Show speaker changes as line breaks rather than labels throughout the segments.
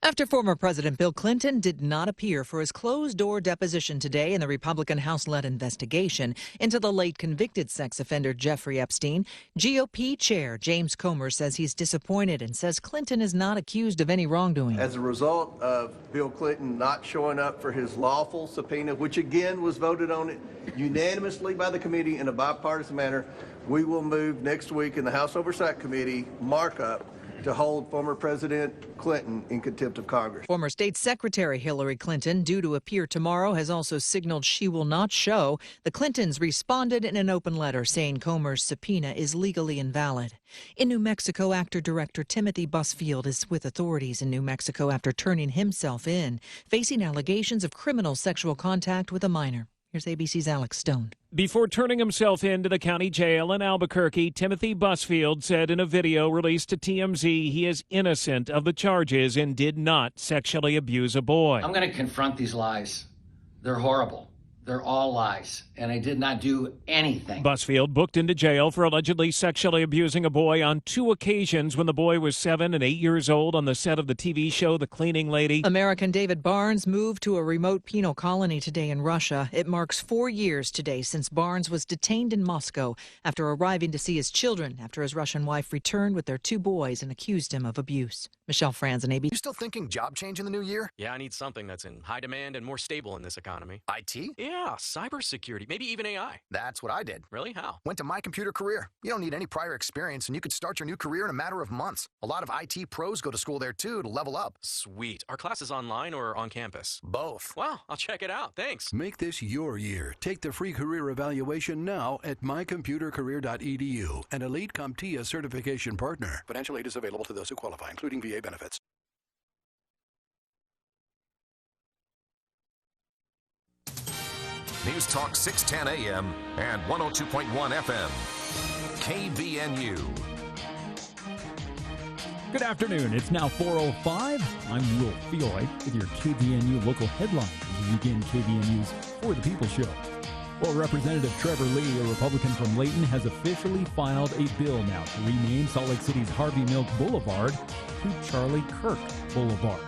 After former President Bill Clinton did not appear for his closed-door deposition today in the Republican House-led investigation into the late convicted sex offender Jeffrey Epstein, GOP Chair James Comer says he's disappointed and says Clinton is not accused of any wrongdoing.
As a result of Bill Clinton not showing up for his lawful subpoena, which again was voted on unanimously by the committee in a bipartisan manner, we will move next week in the House Oversight Committee markup to hold former President Clinton in contempt of Congress.
Former State Secretary Hillary Clinton, due to appear tomorrow, has also signaled she will not show. The Clintons responded in an open letter saying Comer's subpoena is legally invalid. In New Mexico, actor-director Timothy Busfield is with authorities in New Mexico after turning himself in, facing allegations of criminal sexual contact with a minor. Here's ABC's Alex Stone.
Before turning himself into the county jail in Albuquerque, Timothy Busfield said in a video released to TMZ he is innocent of the charges and did not sexually abuse a boy.
I'm going to confront these lies. They're horrible. They're all lies, and I did not do anything.
Busfield booked into jail for allegedly sexually abusing a boy on 2 occasions when the boy was 7 and 8 years old on the set of the TV show The Cleaning Lady.
American David Barnes moved to a remote penal colony today in Russia. It marks 4 years today since Barnes was detained in Moscow after arriving to see his children after his Russian wife returned with their 2 boys and accused him of abuse. Michelle Franz and ABC.
You still thinking job change in the new year?
Yeah, I need something that's in high demand and more stable in this economy.
IT?
Yeah, cybersecurity, maybe even AI.
That's what I did.
Really? How?
Went to My Computer Career. You don't need any prior experience, and you could start your new career in a matter of months. A lot of IT pros go to school there, too, to level up.
Sweet. Are classes online or on campus?
Both.
Wow, I'll check it out. Thanks.
Make this your year. Take the free career evaluation now at mycomputercareer.edu, an elite CompTIA certification partner. Financial aid is available to those who qualify, including VA benefits.
News Talk 610 AM and 102.1 FM. KVNU.
Good afternoon. It's now 4:05. I'm Will Feelright with your KVNU local headlines as we begin KVNU's For the People show. Well, Representative Trevor Lee, a Republican from Layton, has officially filed a bill now to rename Salt Lake City's Harvey Milk Boulevard to Charlie Kirk Boulevard.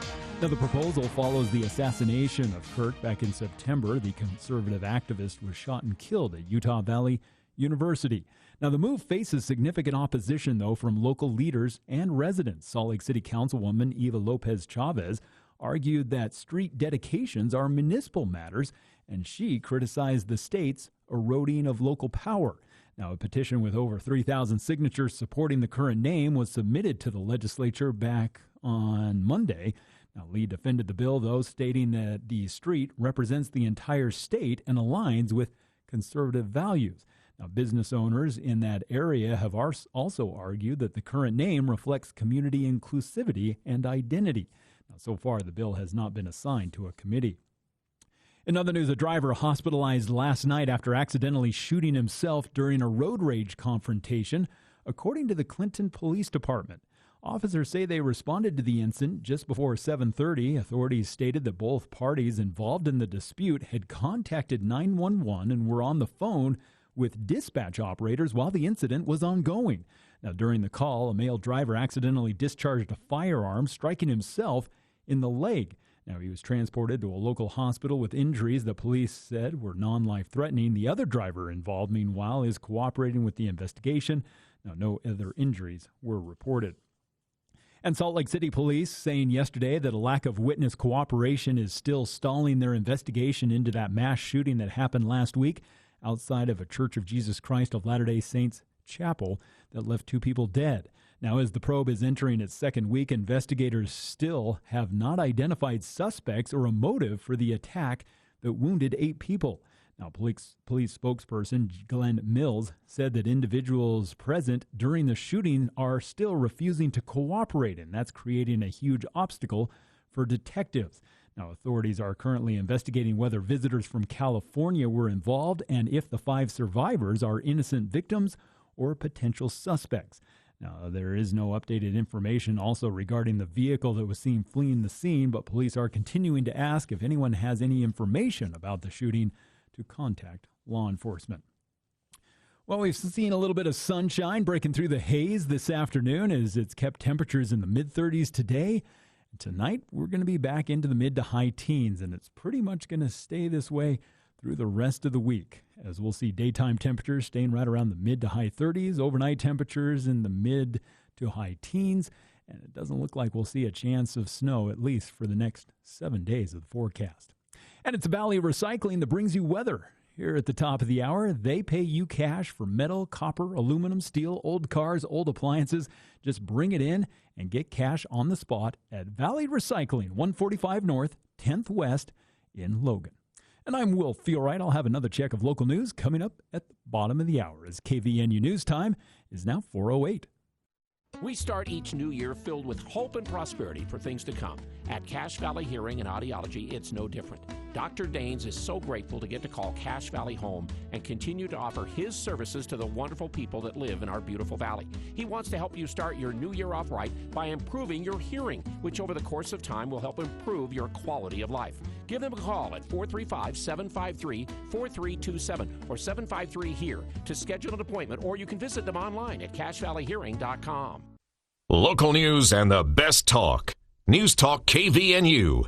Now, the proposal follows the assassination of Kirk back in September. The conservative activist was shot and killed at Utah Valley University. Now, the move faces significant opposition, though, from local leaders and residents. Salt Lake City Councilwoman Eva Lopez Chavez argued that street dedications are municipal matters, and she criticized the state's eroding of local power. Now, a petition with over 3,000 signatures supporting the current name was submitted to the legislature back on Monday. Now, Lee defended the bill, though, stating that the street represents the entire state and aligns with conservative values. Now, business owners in that area have also argued that the current name reflects community inclusivity and identity. Now, so far, the bill has not been assigned to a committee. In other news, a driver hospitalized last night after accidentally shooting himself during a road rage confrontation, according to the Clinton Police Department. Officers say they responded to the incident just before 7:30. Authorities stated that both parties involved in the dispute had contacted 911 and were on the phone with dispatch operators while the incident was ongoing. Now, during the call, a male driver accidentally discharged a firearm, striking himself in the leg. Now, he was transported to a local hospital with injuries that police said were non-life-threatening. The other driver involved, meanwhile, is cooperating with the investigation. Now, no other injuries were reported. And Salt Lake City police saying yesterday that a lack of witness cooperation is still stalling their investigation into that mass shooting that happened last week outside of a Church of Jesus Christ of Latter-day Saints chapel that left 2 people dead. Now, as the probe is entering its second week, investigators still have not identified suspects or a motive for the attack that wounded 8 people. Now, police spokesperson Glenn Mills said that individuals present during the shooting are still refusing to cooperate, and that's creating a huge obstacle for detectives. Now, authorities are currently investigating whether visitors from California were involved and if the 5 survivors are innocent victims or potential suspects. Now, there is no updated information also regarding the vehicle that was seen fleeing the scene, but police are continuing to ask if anyone has any information about the shooting to contact law enforcement. Well, we've seen a little bit of sunshine breaking through the haze this afternoon as it's kept temperatures in the mid-30s today Tonight, we're going to be back into the mid to high teens, and it's pretty much going to stay this way through the rest of the week, as we'll see daytime temperatures staying right around the mid to high 30s, overnight temperatures in the mid to high teens, and it doesn't look like we'll see a chance of snow, at least for the next 7 days of the forecast. And it's Valley Recycling that brings you weather. Here at the top of the hour, they pay you cash for metal, copper, aluminum, steel, old cars, old appliances. Just bring it in and get cash on the spot at Valley Recycling, 145 North, 10th West in Logan. And I'm Will Feelright. I'll have another check of local news coming up at the bottom of the hour as KVNU News Time is now 4:08.
We start each new year filled with hope and prosperity for things to come. At Cache Valley Hearing and Audiology, it's no different. Dr. Daines is so grateful to get to call Cache Valley home and continue to offer his services to the wonderful people that live in our beautiful valley. He wants to help you start your new year off right by improving your hearing, which over the course of time will help improve your quality of life. Give them a call at 435-753-4327 or 753-HERE to schedule an appointment, or you can visit them online at cachevalleyhearing.com.
Local news and the best talk. News Talk KVNU.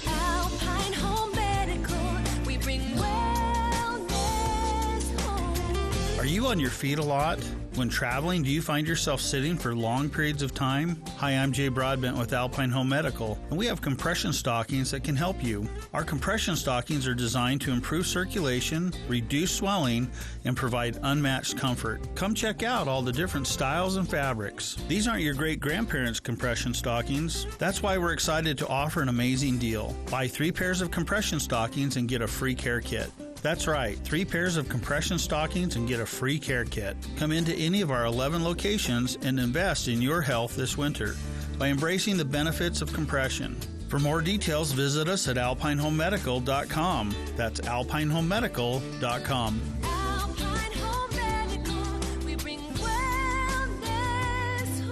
Alpine Home Medical, we bring wellness home.
Are you on your feet a lot? When traveling, do you find yourself sitting for long periods of time? Hi, I'm Jay Broadbent with Alpine Home Medical, and we have compression stockings that can help you. Our compression stockings are designed to improve circulation, reduce swelling, and provide unmatched comfort. Come check out all the different styles and fabrics. These aren't your great-grandparents' compression stockings. That's why we're excited to offer an amazing deal. Buy 3 pairs of compression stockings and get a free care kit. That's right, 3 pairs of compression stockings and get a free care kit. Come into any of our 11 locations and invest in your health this winter by embracing the benefits of compression. For more details, visit us at alpinehomemedical.com. That's alpinehomemedical.com.
Alpine Home Medical, we bring wellness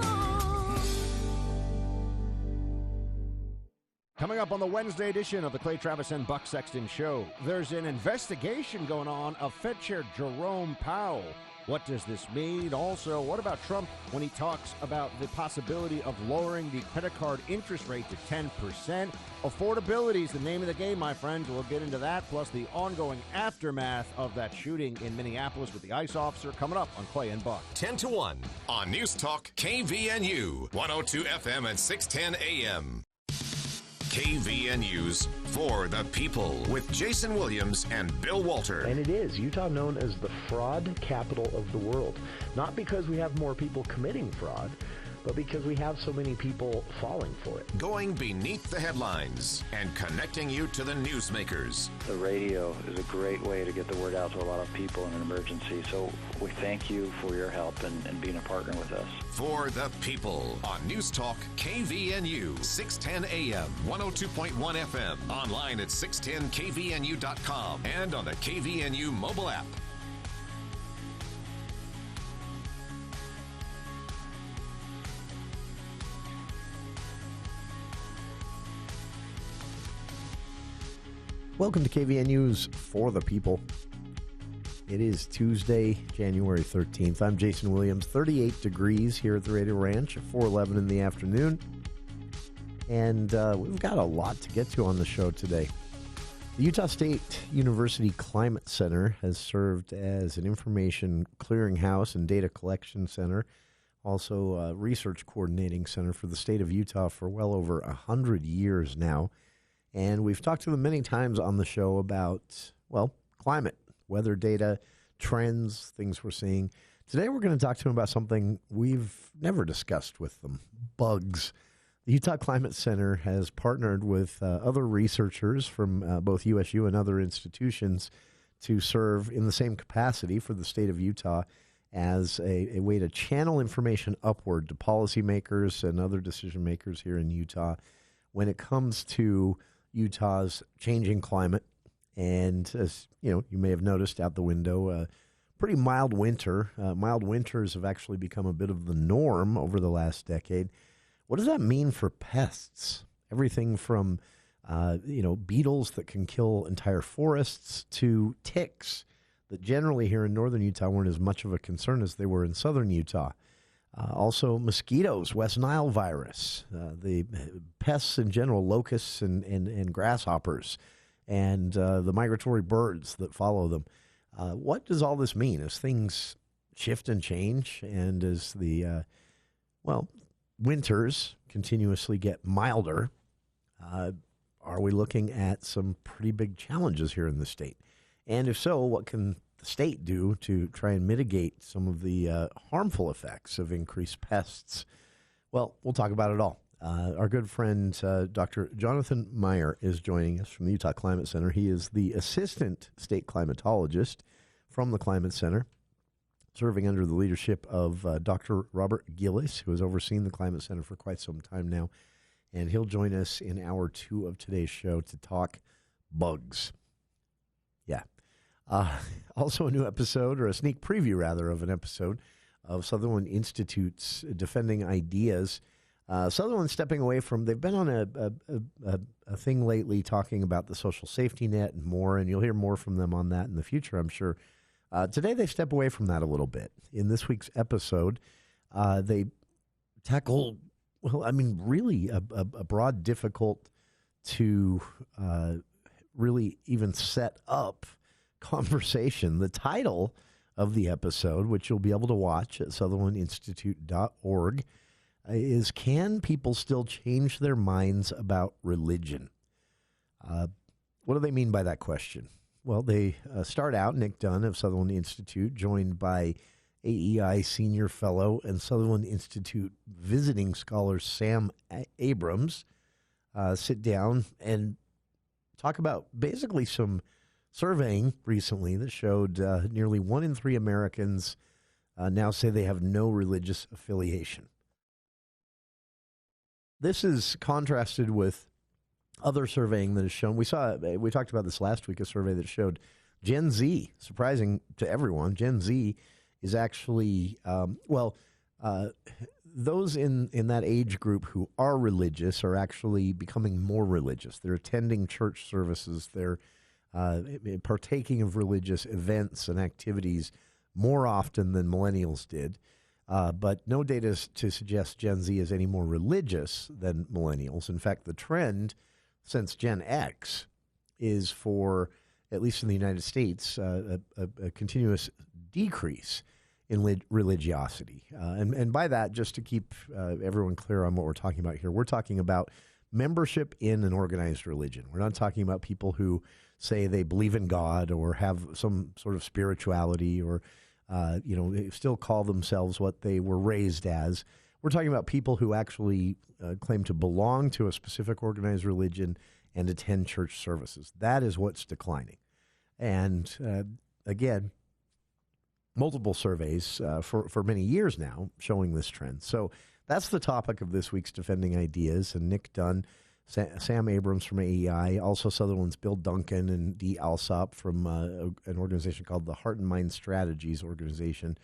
home.
Coming up on the Wednesday edition of the Clay Travis and Buck Sexton Show, there's an investigation going on of Fed Chair Jerome Powell. What does this mean? Also, what about Trump when he talks about the possibility of lowering the credit card interest rate to 10%? Affordability is the name of the game, my friends. We'll get into that, plus the ongoing aftermath of that shooting in Minneapolis with the ICE officer, coming up on Clay and Buck.
10 to 1 on News Talk KVNU, 102 FM and 610 AM. KVNU's For the People with Jason Williams and Bill Walter.
And it is Utah known as the fraud capital of the world. Not because we have more people committing fraud, but because we have so many people falling for it.
Going beneath the headlines and connecting you to the newsmakers.
The radio is a great way to get the word out to a lot of people in an emergency. So we thank you for your help and being a partner with us.
For the People on News Talk KVNU, 610 AM, 102.1 FM, online at 610kvnu.com and on the KVNU mobile app.
Welcome to KVNU's For the People. It is Tuesday, January 13th. I'm Jason Williams. 38 degrees here at the Radio Ranch at 4:11 in the afternoon. And we've got a lot to get to on the show today. The Utah State University Climate Center has served as an information clearinghouse and data collection center, also a research coordinating center for the state of Utah for well over 100 years now. And we've talked to them many times on the show about, well, climate, weather data, trends, things we're seeing. Today we're going to talk to them about something we've never discussed with them, bugs. The Utah Climate Center has partnered with other researchers from both USU and other institutions to serve in the same capacity for the state of Utah as a way to channel information upward to policymakers and other decision makers here in Utah when it comes to Utah's changing climate. And as you know, you may have noticed out the window, pretty mild winter. Mild winters have actually become a bit of the norm over the last decade. What does that mean for pests? Everything from beetles that can kill entire forests to ticks that generally here in northern Utah weren't as much of a concern as they were in southern Utah. Also, mosquitoes, West Nile virus, the pests in general, locusts and grasshoppers, and the migratory birds that follow them. What does all this mean as things shift and change, and as the, winters continuously get milder? Are we looking at some pretty big challenges here in the state? And if so, what can the state do to try and mitigate some of the harmful effects of increased pests? Well, we'll talk about it all. Our good friend, Dr. Jonathan Meyer, is joining us from the Utah Climate Center. He is the assistant state climatologist from the Climate Center, serving under the leadership of Dr. Robert Gillis, who has overseen the Climate Center for quite some time now. And he'll join us in hour 2 of today's show to talk bugs. Yeah. Also a new episode, or a sneak preview, rather, of an episode of Sutherland Institute's Defending Ideas. Sutherland stepping away from, they've been on a thing lately talking about the social safety net and more, and you'll hear more from them on that in the future, I'm sure. Today they step away from that a little bit. In this week's episode, they tackle, really a broad, difficult to really even set up conversation. The title of the episode, which you'll be able to watch at sutherlandinstitute.org, is Can People Still Change Their Minds About Religion? What do they mean by that question? Well, they start out, Nick Dunn of Sutherland Institute, joined by AEI Senior Fellow and Sutherland Institute visiting scholar Sam Abrams, sit down and talk about basically some surveying recently that showed nearly 1 in 3 Americans now say they have no religious affiliation. This is contrasted with other surveying that has shown, we talked about this last week, a survey that showed Gen Z, surprising to everyone, Gen Z is actually, those in that age group who are religious are actually becoming more religious. They're attending church services. They're partaking of religious events and activities more often than millennials did. But no data to suggest Gen Z is any more religious than millennials. In fact, the trend since Gen X is for, at least in the United States, a continuous decrease in religiosity. And by that, just to keep everyone clear on what we're talking about here, we're talking about membership in an organized religion. We're not talking about people who say they believe in God or have some sort of spirituality or, they still call themselves what they were raised as. We're talking about people who actually claim to belong to a specific organized religion and attend church services. That is what's declining. And again, multiple surveys for many years now showing this trend. So that's the topic of this week's Defending Ideas. And Nick Dunn, Sam Abrams from AEI, also Sutherland's Bill Duncan and Dee Alsop from an organization called the Heart and Mind Strategies Organization.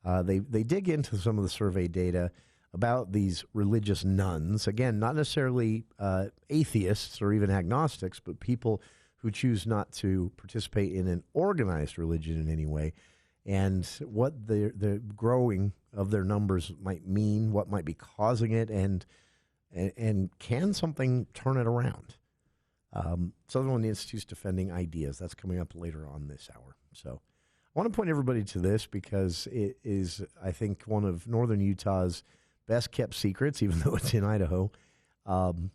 They dig into some of the survey data about these religious nuns. Again, not necessarily atheists or even agnostics, but people who choose not to participate in an organized religion in any way, and what the growing of their numbers might mean, what might be causing it, and can something turn it around? Sutherland Institute's Defending Ideas. That's coming up later on this hour. So I want to point everybody to this because it is, I think, one of northern Utah's best-kept secrets, even though it's in Idaho. And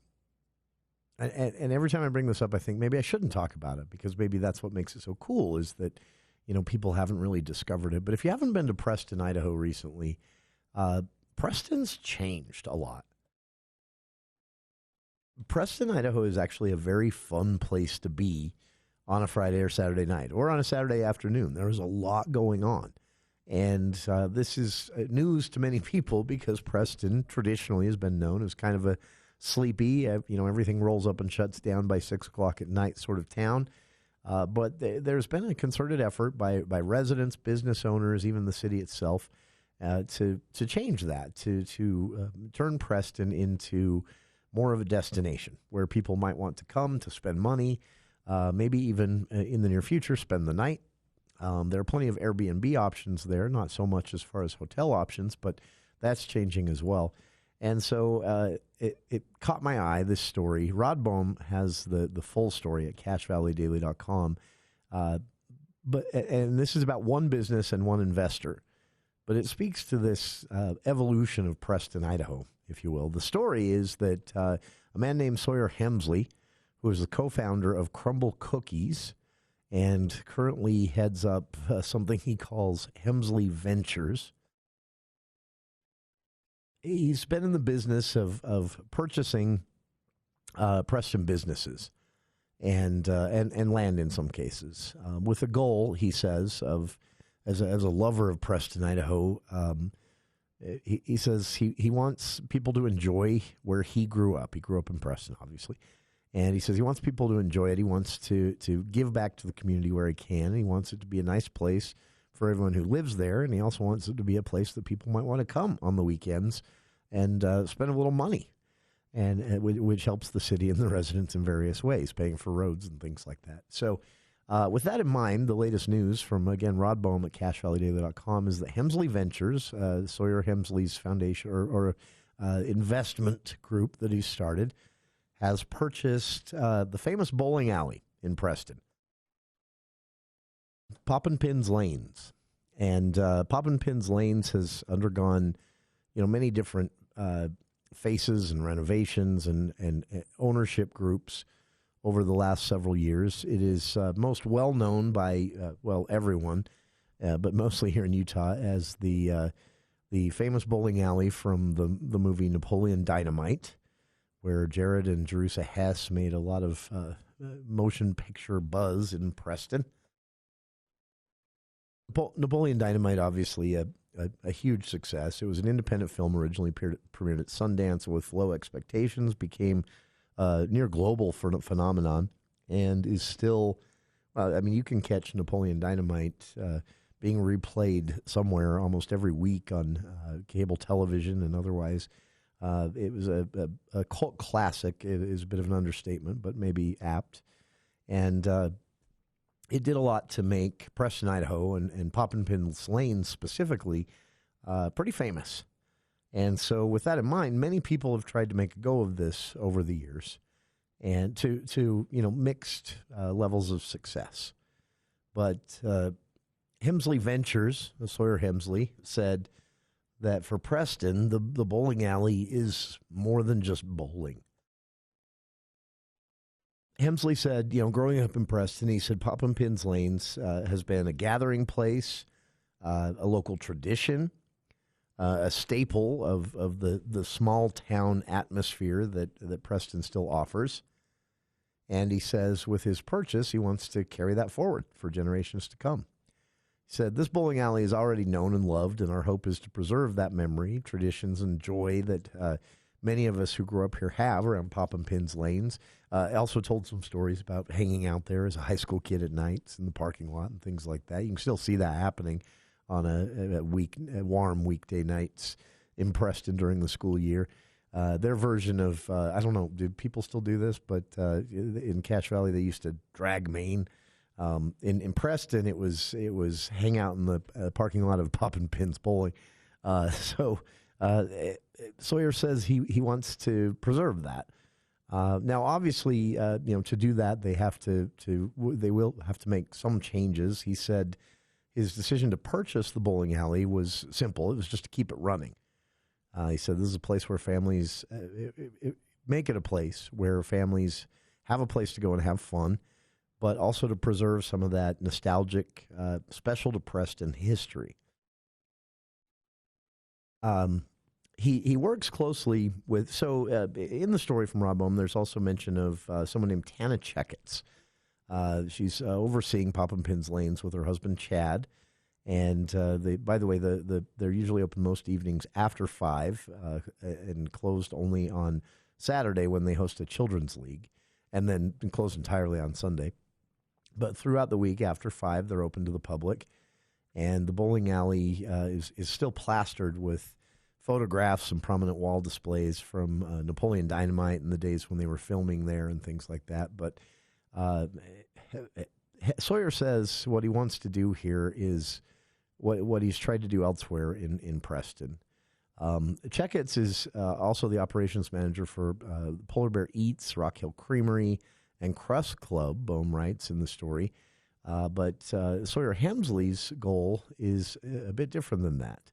every time I bring this up, I think maybe I shouldn't talk about it because maybe that's what makes it so cool is that, people haven't really discovered it. But if you haven't been to Preston, Idaho recently, Preston's changed a lot. Preston, Idaho is actually a very fun place to be on a Friday or Saturday night or on a Saturday afternoon. There is a lot going on. And this is news to many people because Preston traditionally has been known as kind of a sleepy, everything rolls up and shuts down by 6 o'clock at night sort of town. But there's been a concerted effort by residents, business owners, even the city itself, to change that, to turn Preston into more of a destination where people might want to come to spend money, maybe even in the near future spend the night. There are plenty of Airbnb options there, not so much as far as hotel options, but That's changing as well. And so it caught my eye, this story. Rod Bohm has the full story at CashValleyDaily.com. And this is about one business and one investor. But it speaks to this evolution of Preston, Idaho, if you will. The story is that a man named Sawyer Hemsley, who is the co-founder of Crumbl Cookies and currently heads up something he calls Hemsley Ventures. He's been in the business of purchasing Preston businesses and land in some cases, with a goal, he says, of as a lover of Preston, Idaho. He says he wants people to enjoy where he grew up. He grew up in Preston, obviously. And he says he wants people to enjoy it. He wants to give back to the community where he can. He wants it to be a nice place for everyone who lives there. And he also wants it to be a place that people might want to come on the weekends and spend a little money, and which helps the city and the residents in various ways, paying for roads and things like that. So with that in mind, the latest news from, again, Rod Bohm at CashValleyDaily.com is that Hemsley Ventures, Sawyer Hemsley's foundation or investment group that he started, has purchased the famous bowling alley in Preston, Poppin' Pins Lanes. And Poppin' Pins Lanes has undergone, many different faces and renovations and ownership groups over the last several years. It is most well known by, everyone, but mostly here in Utah, as the famous bowling alley from the movie Napoleon Dynamite, where Jared and Jerusha Hess made a lot of motion picture buzz in Preston. Napoleon Dynamite, obviously a huge success. It was an independent film, originally premiered at Sundance with low expectations, became near global phenomenon, and is still, you can catch Napoleon Dynamite being replayed somewhere almost every week on cable television and otherwise. It was a cult classic. It is a bit of an understatement, but maybe apt. And it did a lot to make Preston, Idaho, and Poppin' Pins Lanes specifically pretty famous. And so with that in mind, many people have tried to make a go of this over the years, and to mixed levels of success. But Hemsley Ventures, Sawyer Hemsley, said that for Preston, the bowling alley is more than just bowling. Hemsley said, growing up in Preston, he said Poppin' Pins Lanes has been a gathering place, a local tradition, a staple of the small town atmosphere that Preston still offers. And he says with his purchase, he wants to carry that forward for generations to come. He said, this bowling alley is already known and loved, and our hope is to preserve that memory, traditions, and joy that many of us who grew up here have around Poppin' Pins Lanes. Also told some stories about hanging out there as a high school kid at nights in the parking lot and things like that. You can still see that happening on a warm weekday nights in Preston during the school year. Their version of, I don't know, do people still do this? But in Cache Valley, they used to drag Maine. In Preston, it was hang out in the parking lot of Poppin' Pins Bowling. Sawyer says he wants to preserve that. Now, obviously, to do that, they will have to make some changes. He said his decision to purchase the bowling alley was simple. It was just to keep it running. He said this is a place where families make it a place where families have a place to go and have fun, but also to preserve some of that nostalgic, special to Preston history. He works closely with, in the story from Rob Bohm, there's also mention of someone named Tana Checketts. She's overseeing Poppin' Pins Lanes with her husband, Chad. And by the way, they're usually open most evenings after 5 and closed only on Saturday when they host a children's league, and then closed entirely on Sunday. But throughout the week after 5, they're open to the public. And the bowling alley is still plastered with photographs and prominent wall displays from Napoleon Dynamite in the days when they were filming there and things like that. But Sawyer says what he wants to do here is what he's tried to do elsewhere in Preston. Checkitz is also the operations manager for Polar Bear Eats, Rock Hill Creamery, and Crust Club, Boehm writes in the story. But Sawyer Hemsley's goal is a bit different than that.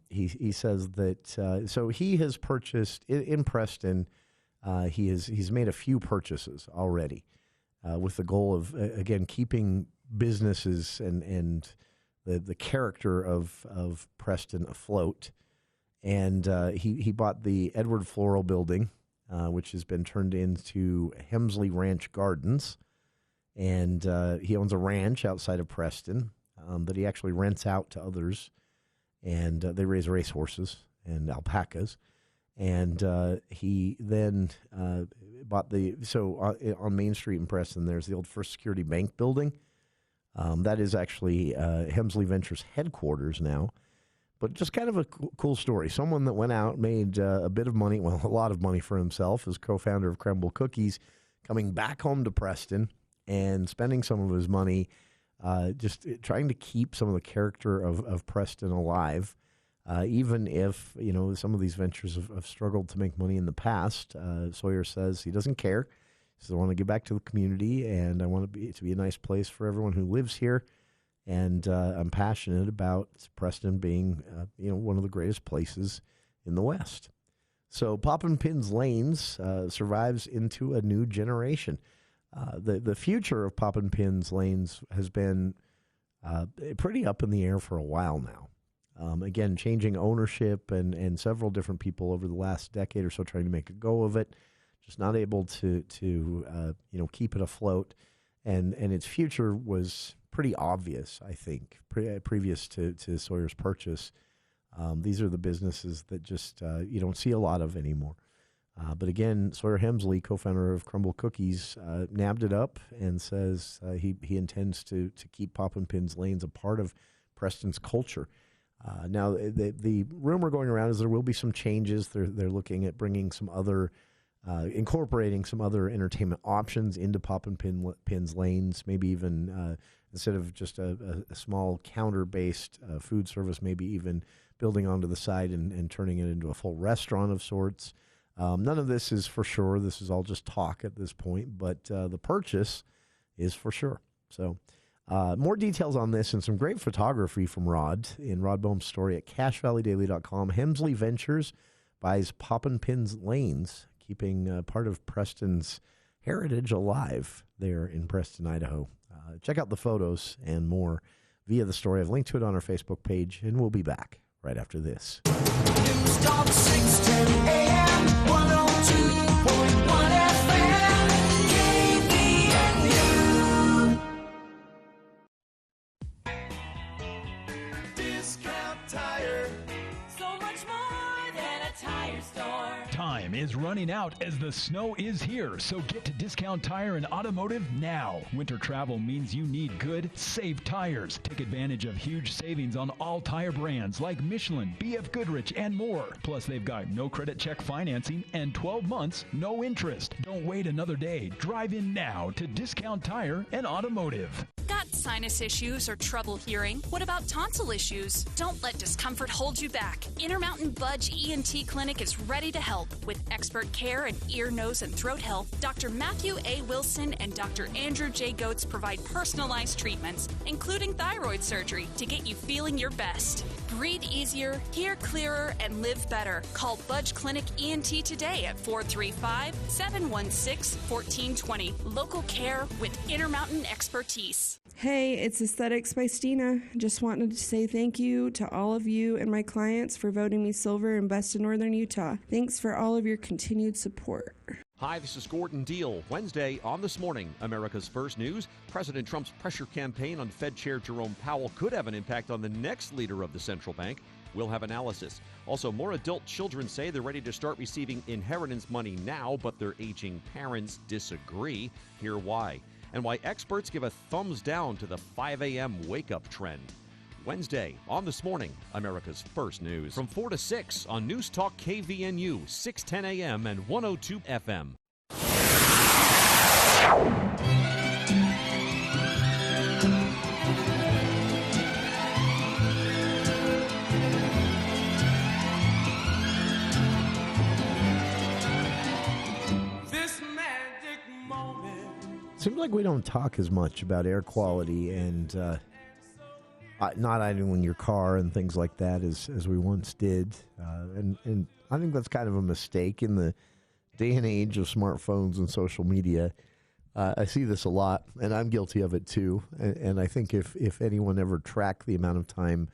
He says that so he has purchased in Preston. He's made a few purchases already, with the goal of again keeping businesses and the character of Preston afloat. And he bought the Edward Floral Building, which has been turned into Hemsley Ranch Gardens. And he owns a ranch outside of Preston that he actually rents out to others. And they raise racehorses and alpacas. And he then bought on Main Street in Preston, there's the old First Security Bank building. That is actually Hemsley Ventures headquarters now. But just kind of a cool story. Someone that went out, made a bit of money, well, a lot of money for himself as co-founder of Crumbl Cookies, coming back home to Preston and spending some of his money just trying to keep some of the character of Preston alive, even if, some of these ventures have struggled to make money in the past. Sawyer says he doesn't care. He says, I want to give back to the community, and I want it to be a nice place for everyone who lives here. And I'm passionate about Preston being, one of the greatest places in the West. So Poppin' Pins Lanes survives into a new generation. The future of Poppin' Pins Lanes has been pretty up in the air for a while now. Again, changing ownership and several different people over the last decade or so trying to make a go of it, just not able to keep it afloat. And its future was pretty obvious, I think, previous to Sawyer's purchase. These are the businesses that just you don't see a lot of anymore. But again, Sawyer Hemsley, co-founder of Crumbl Cookies, nabbed it up and says he intends to keep Poppin' Pins Lanes a part of Preston's culture. Now, the rumor going around is there will be some changes. They're looking at bringing some other, incorporating some other entertainment options into Poppin' Pins Lanes, maybe even instead of just a small counter-based food service, maybe even building onto the side and turning it into a full restaurant of sorts. None of this is for sure. This is all just talk at this point, but the purchase is for sure. So more details on this and some great photography from Rod in Rod Boehm's story at CashValleyDaily.com. Hemsley Ventures buys Poppin' Pins Lanes, keeping part of Preston's heritage alive there in Preston, Idaho. Check out the photos and more via the story. I've linked to it on our Facebook page, and we'll be back right after this.
News Talk 610 AM, 102.1 FM, KVNU. Discount Tire. So much more than a tire store.
Time is running out as the snow is here, so get to Discount Tire and Automotive now. Winter travel means you need good, safe tires. Take advantage of huge savings on all tire brands like Michelin, BF Goodrich, and more. Plus, they've got no credit check financing and 12 months, no interest. Don't wait another day. Drive in now to Discount Tire and Automotive.
Got sinus issues or trouble hearing? What about tonsil issues? Don't let discomfort hold you back. Intermountain Budge ENT Clinic is ready to help. With expert care in ear, nose, and throat health, Dr. Matthew A. Wilson and Dr. Andrew J. Goetz provide personalized treatments, including thyroid surgery, to get you feeling your best. Breathe easier, hear clearer, and live better. Call Budge Clinic ENT today at 435-716-1420. Local care with Intermountain expertise.
Hey, it's Aesthetics by Stina. Just wanted to say thank you to all of you and my clients for voting me silver in Best in Northern Utah. Thanks for all of your continued support.
Hi, this is Gordon Deal. Wednesday on This Morning, America's First News. President Trump's pressure campaign on Fed Chair Jerome Powell could have an impact on the next leader of the central bank. We'll have analysis. Also, more adult children say they're ready to start receiving inheritance money now, but their aging parents disagree. Hear why. And why experts give a thumbs down to the 5 a.m. wake-up trend. Wednesday on This Morning, America's First News. From 4 to 6 on News Talk KVNU, 610 a.m. and 102 FM.
Seems like we don't talk as much about air quality and not idling in your car and things like that as we once did. And I think that's kind of a mistake in the day and age of smartphones and social media. I see this a lot, and I'm guilty of it too. And I think if anyone ever tracked the amount of time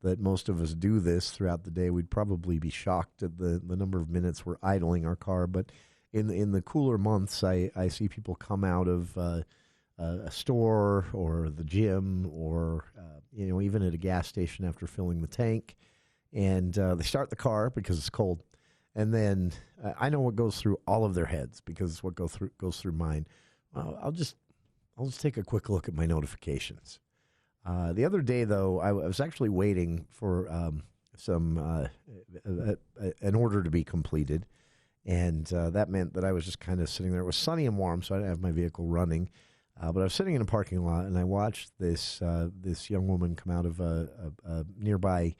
that most of us do this throughout the day, we'd probably be shocked at the number of minutes we're idling our car. But in the cooler months, I see people come out of a store or the gym or even at a gas station after filling the tank, and they start the car because it's cold, and then I know what goes through all of their heads because what goes through mine. I'll just take a quick look at my notifications. The other day, though, I was actually waiting for an order to be completed. And that meant that I was just kind of sitting there. It was sunny and warm, so I didn't have my vehicle running. But I was sitting in a parking lot, and I watched this young woman come out of a nearby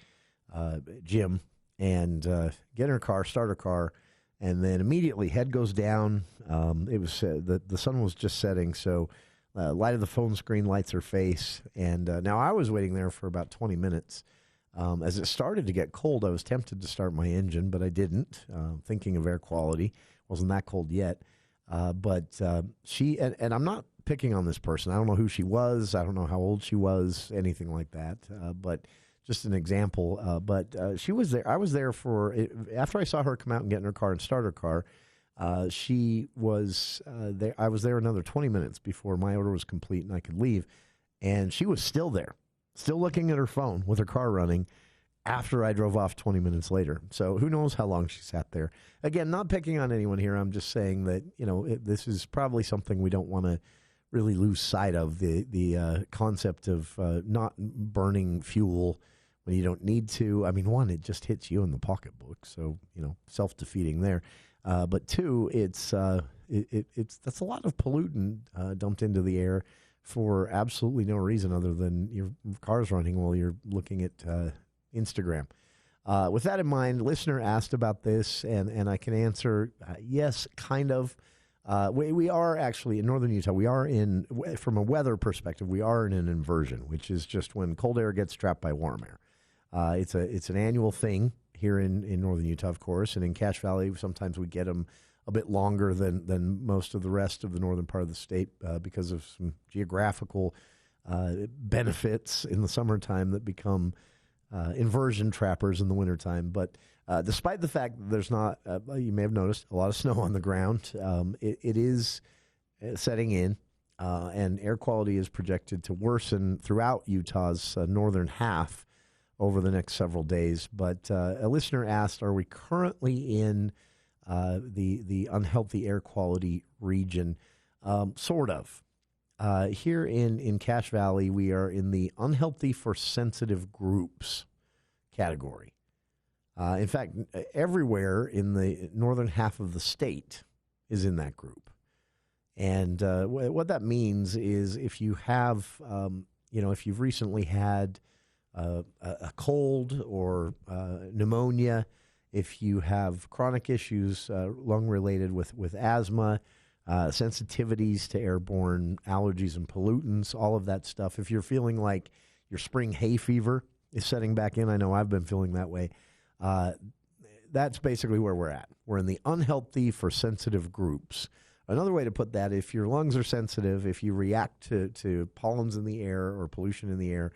gym and get in her car, start her car, and then immediately head goes down. It was the sun was just setting, so light of the phone screen lights her face. And now I was waiting there for about 20 minutes. As it started to get cold, I was tempted to start my engine, but I didn't, thinking of air quality. Wasn't that cold yet. But she, and I'm not picking on this person. I don't know who she was. I don't know how old she was, anything like that. But just an example. But she was there. I was there after I saw her come out and get in her car and start her car, she was there. I was there another 20 minutes before my order was complete and I could leave. And she was still there. Still looking at her phone with her car running after I drove off 20 minutes later. So who knows how long she sat there. Again, not picking on anyone here. I'm just saying that, this is probably something we don't want to really lose sight of, the concept of not burning fuel when you don't need to. I mean, one, it just hits you in the pocketbook. So, self-defeating there. But two, that's a lot of pollutant dumped into the air for absolutely no reason other than your car's running while you're looking at Instagram. With that in mind, listener asked about this, and I can answer yes, kind of. We are actually in northern Utah. We are from a weather perspective, we are in an inversion, which is just when cold air gets trapped by warm air. It's an annual thing here in northern Utah, of course, and in Cache Valley, sometimes we get them a bit longer than most of the rest of the northern part of the state because of some geographical benefits in the summertime that become inversion trappers in the wintertime. But despite the fact that there's not, you may have noticed, a lot of snow on the ground, it is setting in, and air quality is projected to worsen throughout Utah's northern half over the next several days. But a listener asked, are we currently in the unhealthy air quality region? Sort of. Here in Cache Valley, we are in the unhealthy for sensitive groups category. In fact, everywhere in the northern half of the state is in that group. And what that means is if you have, if you've recently had a cold or pneumonia, if you have chronic issues, lung-related with asthma, sensitivities to airborne allergies and pollutants, all of that stuff. If you're feeling like your spring hay fever is setting back in, I know I've been feeling that way, that's basically where we're at. We're in the unhealthy for sensitive groups. Another way to put that, if your lungs are sensitive, if you react to pollens in the air or pollution in the air,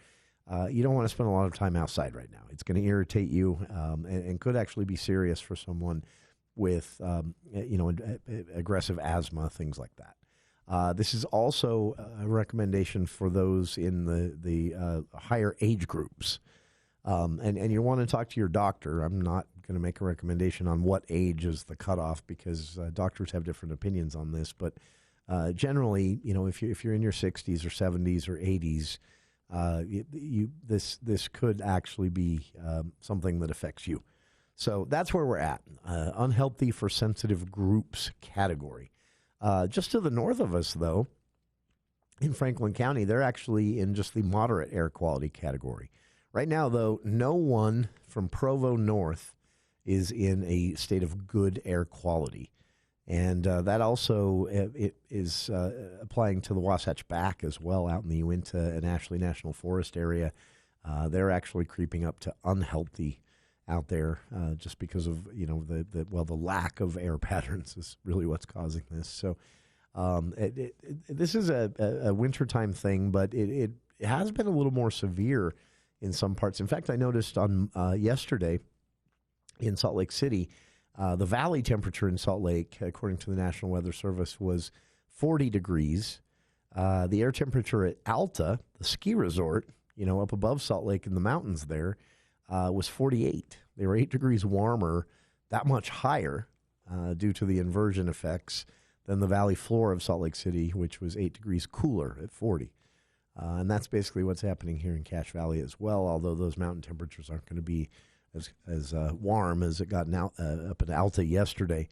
you don't want to spend a lot of time outside right now. It's going to irritate you and could actually be serious for someone with aggressive asthma, things like that. This is also a recommendation for those in the higher age groups. And you want to talk to your doctor. I'm not going to make a recommendation on what age is the cutoff because doctors have different opinions on this. But generally, if you're in your 60s or 70s or 80s, this could actually be something that affects you. So that's where we're at, unhealthy for sensitive groups category. Just to the north of us, though, in Franklin County, they're actually in just the moderate air quality category. Right now, though, no one from Provo north is in a state of good air quality. And that also it is applying to the Wasatch Back as well, out in the Uinta and Ashley National Forest area. They're actually creeping up to unhealthy out there just because of, the lack of air patterns is really what's causing this. So this is a wintertime thing, but it has been a little more severe in some parts. In fact, I noticed on yesterday in Salt Lake City, the valley temperature in Salt Lake, according to the National Weather Service, was 40 degrees. The air temperature at Alta, the ski resort, up above Salt Lake in the mountains there, was 48. They were 8 degrees warmer, that much higher due to the inversion effects than the valley floor of Salt Lake City, which was 8 degrees cooler at 40. And that's basically what's happening here in Cache Valley as well, although those mountain temperatures aren't going to be as warm as it got up in Alta yesterday,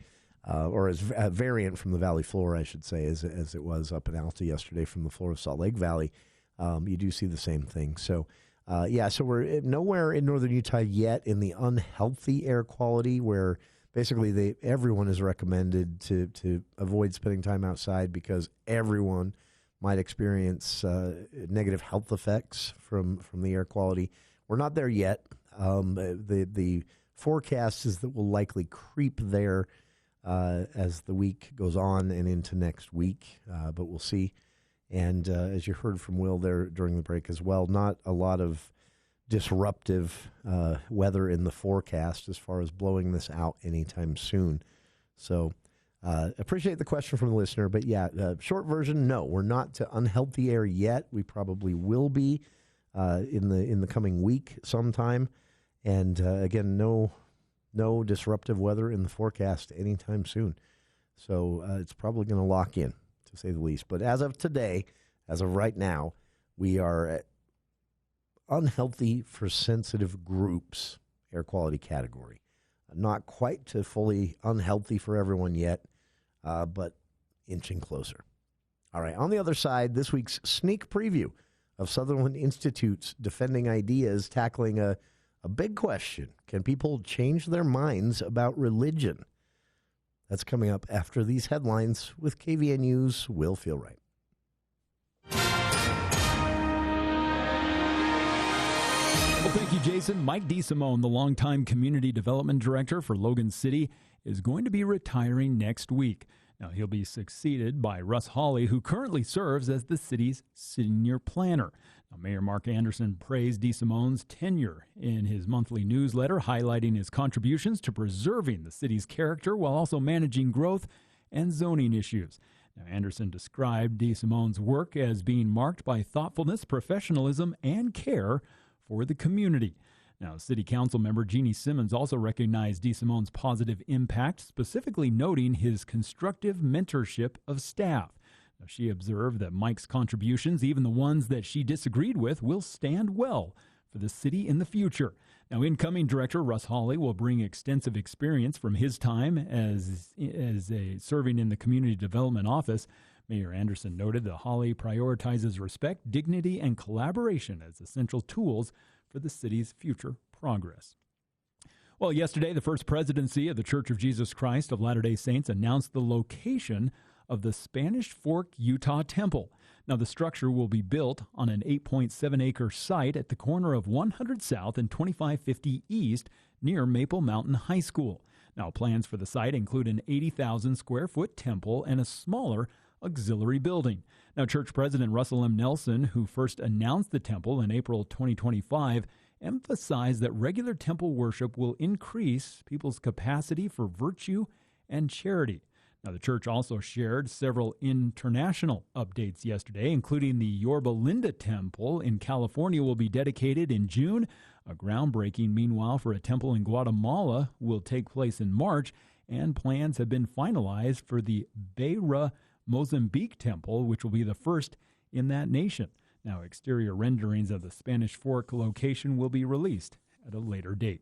or as a variant from the valley floor, I should say, as it was up in Alta yesterday from the floor of Salt Lake Valley. You do see the same thing. So, so we're nowhere in northern Utah yet in the unhealthy air quality where basically everyone is recommended to avoid spending time outside because everyone might experience negative health effects from the air quality. We're not there yet. The forecast is that we'll likely creep there as the week goes on and into next week, but we'll see. And as you heard from Will there during the break as well, not a lot of disruptive weather in the forecast as far as blowing this out anytime soon. So appreciate the question from the listener. But short version, no, we're not to unhealthy air yet. We probably will be in the coming week sometime. And again, no disruptive weather in the forecast anytime soon. So it's probably going to lock in, to say the least. But as of today, as of right now, we are at unhealthy for sensitive groups air quality category. Not quite to fully unhealthy for everyone yet, but inching closer. All right, on the other side, this week's sneak preview of Sutherland Institute's Defending Ideas, tackling a big question. Can people change their minds about religion? That's coming up after these headlines with KVNU's Will Feel Right.
Well, thank you, Jason. Mike DeSimone, the longtime community development director for Logan City, is going to be retiring next week. Now, he'll be succeeded by Russ Hawley, who currently serves as the city's senior planner. Now, Mayor Mark Anderson praised DeSimone's tenure in his monthly newsletter, highlighting his contributions to preserving the city's character while also managing growth and zoning issues. Now, Anderson described DeSimone's work as being marked by thoughtfulness, professionalism, and care for the community. Now, City Council member Jeannie Simmons also recognized DeSimone's positive impact, specifically noting his constructive mentorship of staff. Now, she observed that Mike's contributions, even the ones that she disagreed with, will stand well for the city in the future. Now, incoming director Russ Hawley will bring extensive experience from his time as serving in the Community Development Office. Mayor Anderson noted that Hawley prioritizes respect, dignity, and collaboration as essential tools for the city's future progress. Well, yesterday, the First Presidency of the Church of Jesus Christ of Latter-day Saints announced the location of the Spanish Fork, Utah Temple. Now, the structure will be built on an 8.7-acre site at the corner of 100 South and 2550 East near Maple Mountain High School. Now, plans for the site include an 80,000-square-foot temple and a smaller auxiliary building. Now, Church President Russell M. Nelson, who first announced the temple in April 2025, emphasized that regular temple worship will increase people's capacity for virtue and charity. Now, the church also shared several international updates yesterday, including the Yorba Linda Temple in California will be dedicated in June. A groundbreaking, meanwhile, for a temple in Guatemala will take place in March, and plans have been finalized for the Beira Mozambique Temple, which will be the first in that nation. Now, exterior renderings of the Spanish Fork location will be released at a later date.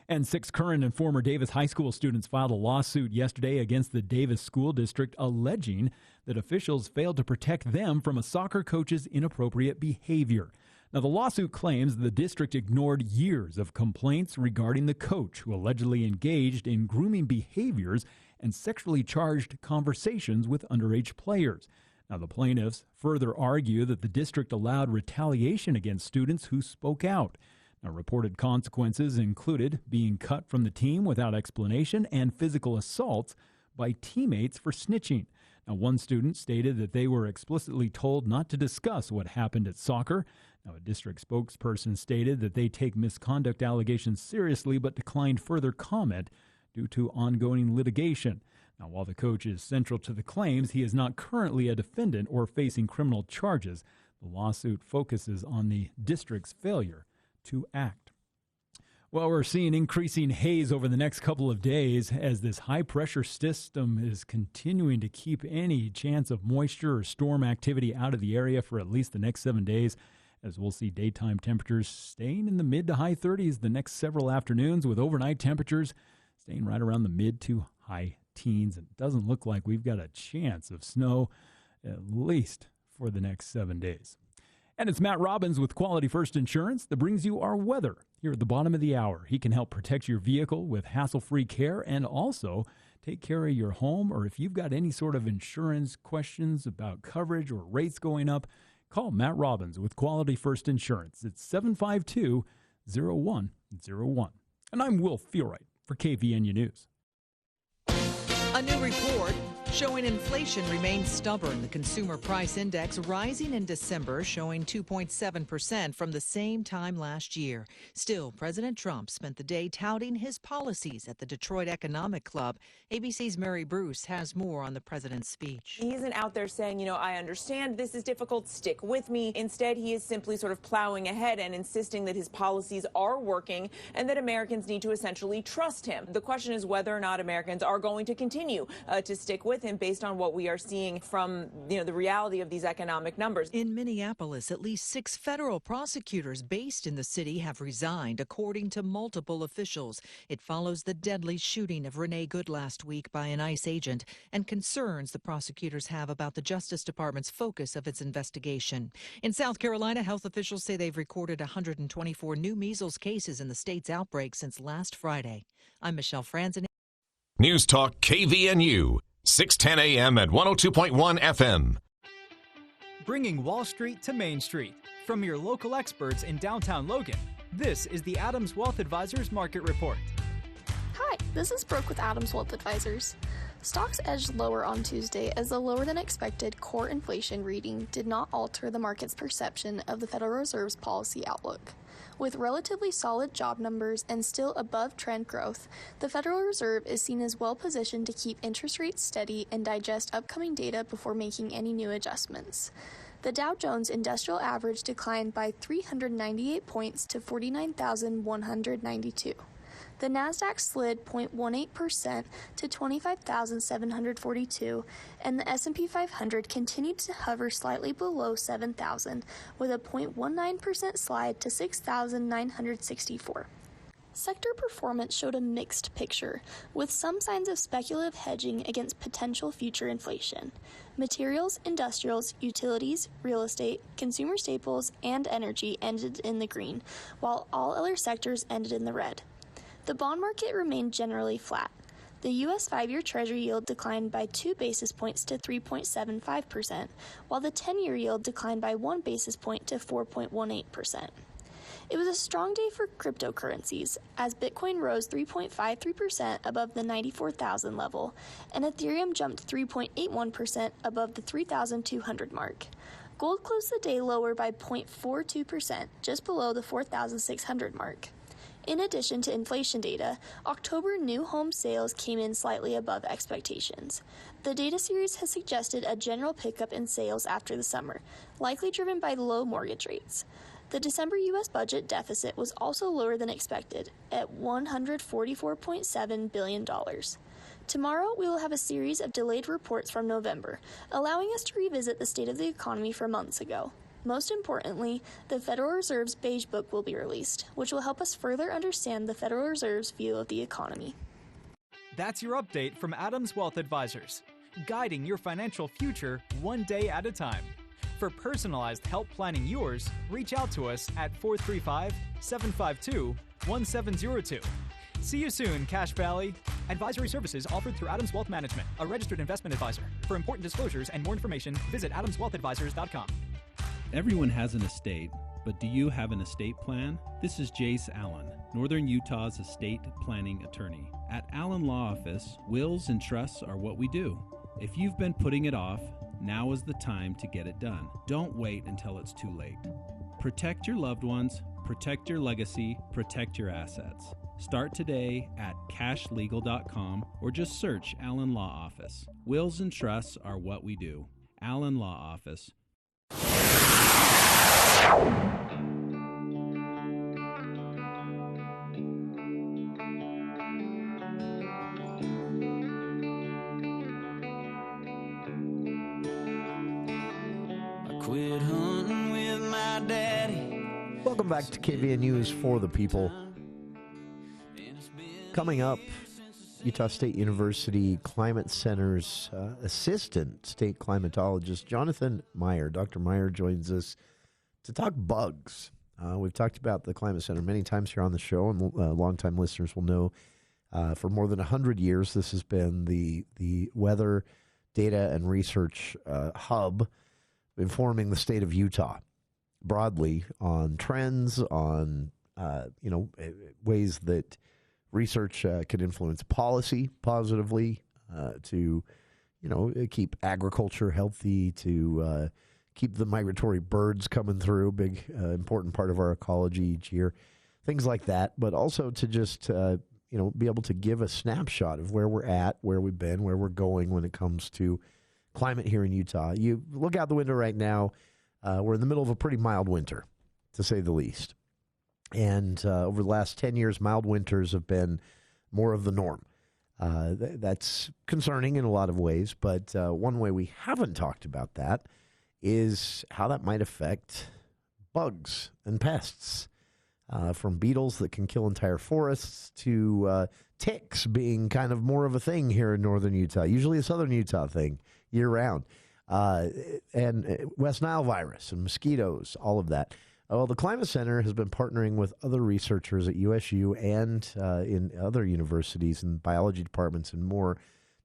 And 6 current and former Davis High School students filed a lawsuit yesterday against the Davis School District, alleging that officials failed to protect them from a soccer coach's inappropriate behavior. Now, the lawsuit claims the district ignored years of complaints regarding the coach, who allegedly engaged in grooming behaviors and sexually charged conversations with underage players. Now, the plaintiffs further argue that the district allowed retaliation against students who spoke out. Now, reported consequences included being cut from the team without explanation and physical assaults by teammates for snitching. Now, one student stated that they were explicitly told not to discuss what happened at soccer. Now, a district spokesperson stated that they take misconduct allegations seriously but declined further comment due to ongoing litigation. Now, while the coach is central to the claims, he is not currently a defendant or facing criminal charges. The lawsuit focuses on the district's failure to act. Well, we're seeing increasing haze over the next couple of days as this high-pressure system is continuing to keep any chance of moisture or storm activity out of the area for at least the next 7 days, as we'll see daytime temperatures staying in the mid to high 30s the next several afternoons, with overnight temperatures staying right around the mid to high teens. It doesn't look like we've got a chance of snow, at least for the next 7 days. And it's Matt Robbins with Quality First Insurance that brings you our weather here at the bottom of the hour. He can help protect your vehicle with hassle-free care and also take care of your home. Or if you've got any sort of insurance questions about coverage or rates going up, call Matt Robbins with Quality First Insurance. It's 752-0101. And I'm Will Feelright for KVNU News.
A new report showing inflation remains stubborn. The Consumer Price Index rising in December, showing 2.7% from the same time last year. Still, President Trump spent the day touting his policies at the Detroit Economic Club. ABC's Mary Bruce has more on the president's speech.
He isn't out there saying, I understand this is difficult, stick with me. Instead, he is simply sort of plowing ahead and insisting that his policies are working and that Americans need to essentially trust him. The question is whether or not Americans are going to continue to stick with him based on what we are seeing from the reality of these economic numbers.
In Minneapolis, at least 6 federal prosecutors based in the city have resigned, according to multiple officials. It follows the deadly shooting of Renee Good last week by an ICE agent and concerns the prosecutors have about the Justice Department's focus of its investigation. In South Carolina, health officials say they've recorded 124 new measles cases in the state's outbreak since last Friday. I'm Michelle Franzen.
News Talk KVNU, 610 AM at 102.1 FM.
Bringing Wall Street to Main Street. From your local experts in downtown Logan, this is the Adams Wealth Advisors Market Report.
Hi, this is Brooke with Adams Wealth Advisors. Stocks edged lower on Tuesday as the lower than expected core inflation reading did not alter the market's perception of the Federal Reserve's policy outlook. With relatively solid job numbers and still above trend growth, the Federal Reserve is seen as well positioned to keep interest rates steady and digest upcoming data before making any new adjustments. The Dow Jones Industrial Average declined by 398 points to 49,192. The Nasdaq slid 0.18% to 25,742, and the S&P 500 continued to hover slightly below 7,000 with a 0.19% slide to 6,964. Sector performance showed a mixed picture, with some signs of speculative hedging against potential future inflation. Materials, industrials, utilities, real estate, consumer staples, and energy ended in the green, while all other sectors ended in the red. The bond market remained generally flat. The U.S. 5-year Treasury yield declined by 2 basis points to 3.75%, while the 10-year yield declined by 1 basis point to 4.18%. It was a strong day for cryptocurrencies, as Bitcoin rose 3.53% above the 94,000 level, and Ethereum jumped 3.81% above the 3,200 mark. Gold closed the day lower by 0.42%, just below the 4,600 mark. In addition to inflation data, October new home sales came in slightly above expectations. The data series has suggested a general pickup in sales after the summer, likely driven by low mortgage rates. The December U.S. budget deficit was also lower than expected, at $144.7 billion. Tomorrow, we will have a series of delayed reports from November, allowing us to revisit the state of the economy from months ago. Most importantly, the Federal Reserve's Beige Book will be released, which will help us further understand the Federal Reserve's view of the economy.
That's your update from Adams Wealth Advisors, guiding your financial future one day at a time. For personalized help planning yours, reach out to us at 435-752-1702. See you soon, Cache Valley. Advisory services offered through Adams Wealth Management, a registered investment advisor. For important disclosures and more information, visit adamswealthadvisors.com.
Everyone has an estate, but do you have an estate plan? This is Jace Allen, Northern Utah's estate planning attorney. At Allen Law Office, wills and trusts are what we do. If you've been putting it off, now is the time to get it done. Don't wait until it's too late. Protect your loved ones, protect your legacy, protect your assets. Start today at cashlegal.com or just search Allen Law Office. Wills and trusts are what we do. Allen Law Office.
Quit hunting with my daddy.
Welcome back to KVN News for the People. Coming up, Utah State University Climate Center's assistant state climatologist, Jonathan Meyer. Dr. Meyer joins us to talk bugs. We've talked about the Climate Center many times here on the show, and longtime listeners will know for more than 100 years this has been the weather data and research hub informing the state of Utah broadly on trends, on ways that research can influence policy positively, to keep agriculture healthy, to keep the migratory birds coming through, big important part of our ecology each year, things like that, but also to just be able to give a snapshot of where we're at, where we've been, where we're going when it comes to climate here in Utah. You look out the window right now, we're in the middle of a pretty mild winter, to say the least. And over the last 10 years, mild winters have been more of the norm. That's concerning in a lot of ways, but one way we haven't talked about that is how that might affect bugs and pests, from beetles that can kill entire forests to ticks being kind of more of a thing here in northern Utah, usually a southern Utah thing year-round, and West Nile virus and mosquitoes, all of that. Well, the Climate Center has been partnering with other researchers at USU and in other universities and biology departments and more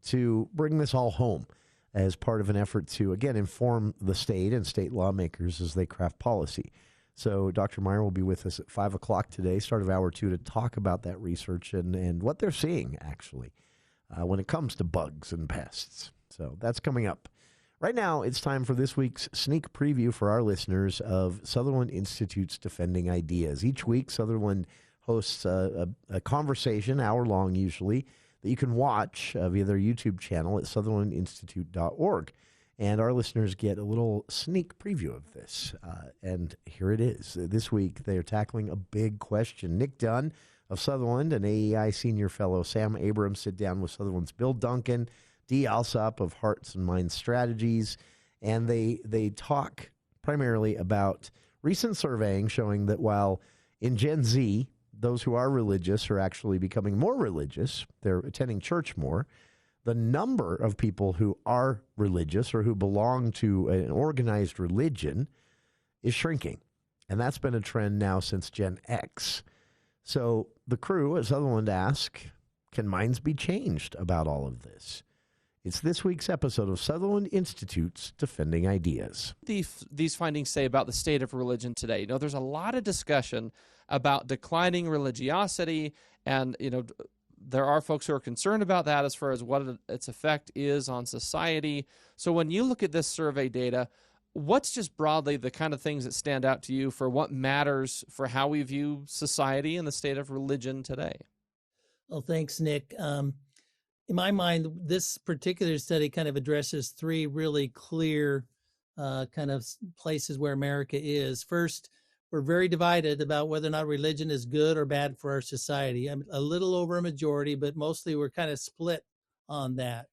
to bring this all home as part of an effort to, again, inform the state and state lawmakers as they craft policy. So Dr. Meyer will be with us at 5 o'clock today, start of hour 2, to talk about that research and what they're seeing, actually, when it comes to bugs and pests. So that's coming up. Right now, it's time for this week's sneak preview for our listeners of Sutherland Institute's Defending Ideas. Each week, Sutherland hosts a conversation, hour-long usually, that you can watch via their YouTube channel at sutherlandinstitute.org. And our listeners get a little sneak preview of this. And here it is. This week, they're tackling a big question. Nick Dunn of Sutherland and AEI Senior Fellow Sam Abrams sit down with Sutherland's Bill Duncan, Dee Alsop of Hearts and Minds Strategies, and they talk primarily about recent surveying showing that while in Gen Z, those who are religious are actually becoming more religious, they're attending church more, the number of people who are religious or who belong to an organized religion is shrinking. And that's been a trend now since Gen X. So the crew at Sutherland ask, can minds be changed about all of this? It's this week's episode of Sutherland Institute's Defending Ideas.
These findings say about the state of religion today. You know, there's a lot of discussion about declining religiosity, and, you know, there are folks who are concerned about that as far as what its effect is on society. So when you look at this survey data, what's just broadly the kind of things that stand out to you for what matters for how we view society and the state of religion today?
Well, thanks, Nick. In my mind, this particular study kind of addresses three really clear kind of places where America is. First, we're very divided about whether or not religion is good or bad for our society. I'm a little over a majority, but mostly we're kind of split on that.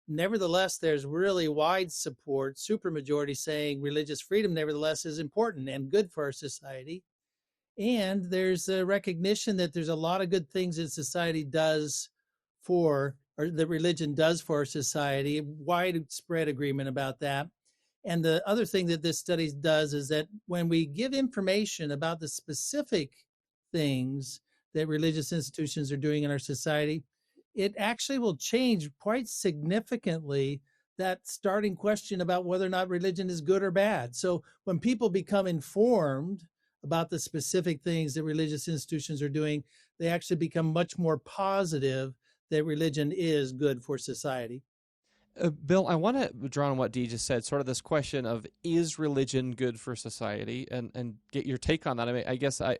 Nevertheless, there's really wide support, supermajority saying religious freedom, nevertheless, is important and good for our society. And there's a recognition that there's a lot of good things that society does for, or that religion does for our society, widespread agreement about that. And the other thing that this study does is that when we give information about the specific things that religious institutions are doing in our society, it actually will change quite significantly that starting question about whether or not religion is good or bad. So when people become informed about the specific things that religious institutions are doing, they actually become much more positive that religion is good for society.
Bill, I want to draw on what Dee just said, sort of this question of, is religion good for society, and get your take on that. I mean, I guess I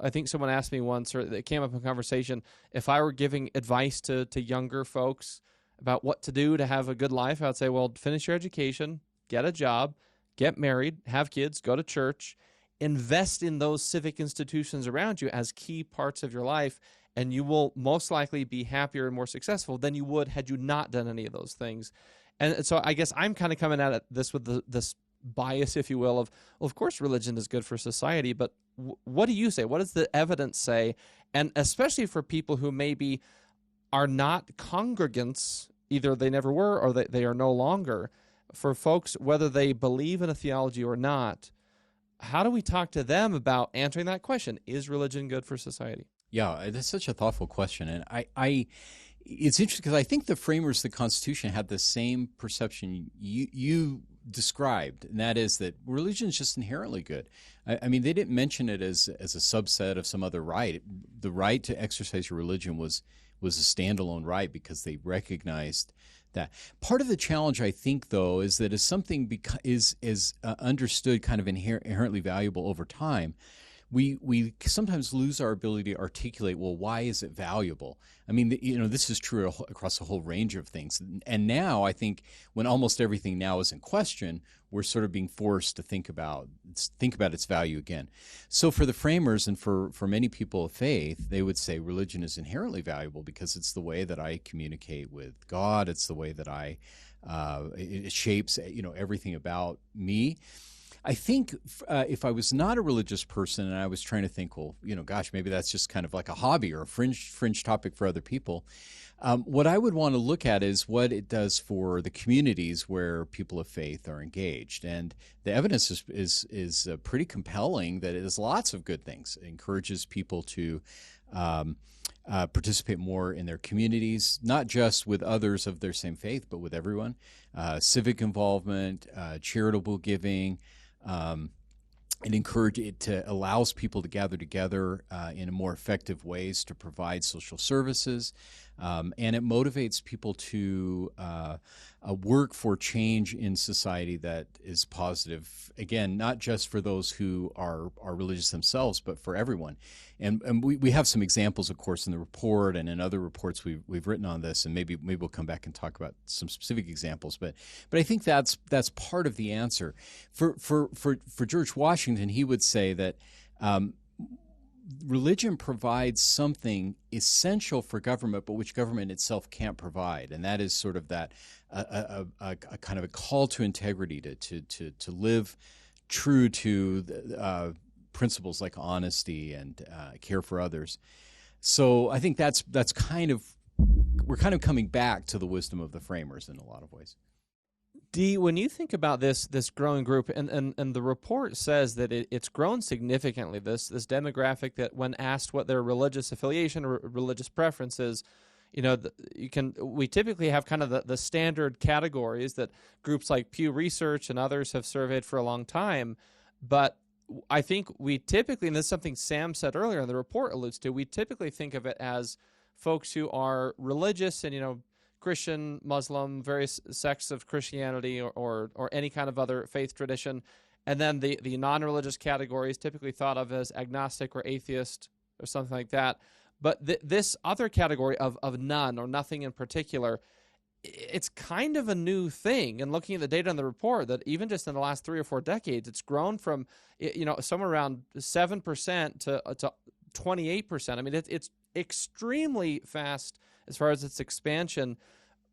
think someone asked me once, or it came up in conversation, if I were giving advice to younger folks about what to do to have a good life, I would say, well, finish your education, get a job, get married, have kids, go to church, invest in those civic institutions around you as key parts of your life, and you will most likely be happier and more successful than you would had you not done any of those things. And so I guess I'm kind of coming at this with this bias, if you will, of course religion is good for society, but what do you say? What does the evidence say? And especially for people who maybe are not congregants, either they never were or they are no longer, for folks, whether they believe in a theology or not, how do we talk to them about answering that question? Is religion good for society?
Yeah, that's such a thoughtful question. And it's interesting because I think the framers of the Constitution had the same perception you described, and that is that religion is just inherently good. I mean, they didn't mention it as a subset of some other right. The right to exercise your religion was a standalone right because they recognized that. Part of the challenge, I think, though, is that as something is understood kind of inherently valuable over time, we sometimes lose our ability to articulate, well, why is it valuable? I mean, this is true across a whole range of things. And now I think when almost everything now is in question, we're sort of being forced to think about its value again. So for the framers and for many people of faith, they would say religion is inherently valuable because it's the way that I communicate with God. It's the way that it shapes, everything about me. I think if I was not a religious person and I was trying to think, well, gosh, maybe that's just kind of like a hobby or a fringe topic for other people, what I would want to look at is what it does for the communities where people of faith are engaged. And the evidence is pretty compelling that it does lots of good things. It encourages people to participate more in their communities, not just with others of their same faith, but with everyone. Civic involvement, charitable giving. It allows people to gather together in more effective ways to provide social services, and it motivates people to work for change in society that is positive. Again, not just for those who are religious themselves, but for everyone. And we have some examples, of course, in the report and in other reports we've written on this, and maybe we'll come back and talk about some specific examples. But I think that's part of the answer. For George Washington, he would say that religion provides something essential for government, but which government itself can't provide, and that is sort of that a kind of a call to integrity, to live true to principles like honesty and care for others. So I think that's kind of, we're kind of coming back to the wisdom of the framers in a lot of ways.
Dee, when you think about this growing group, and the report says that it's grown significantly, this demographic that when asked what their religious affiliation or religious preference is, we typically have kind of the standard categories that groups like Pew Research and others have surveyed for a long time. But I think we typically, and this is something Sam said earlier and the report alludes to, we typically think of it as folks who are religious and, Christian, Muslim, various sects of Christianity or any kind of other faith tradition. And then the non-religious category is typically thought of as agnostic or atheist or something like that. But this other category of none or nothing in particular, it's kind of a new thing. And looking at the data in the report, that even just in the last 3 or 4 decades, it's grown from somewhere around 7% to 28%. I mean, it's extremely fast as far as its expansion.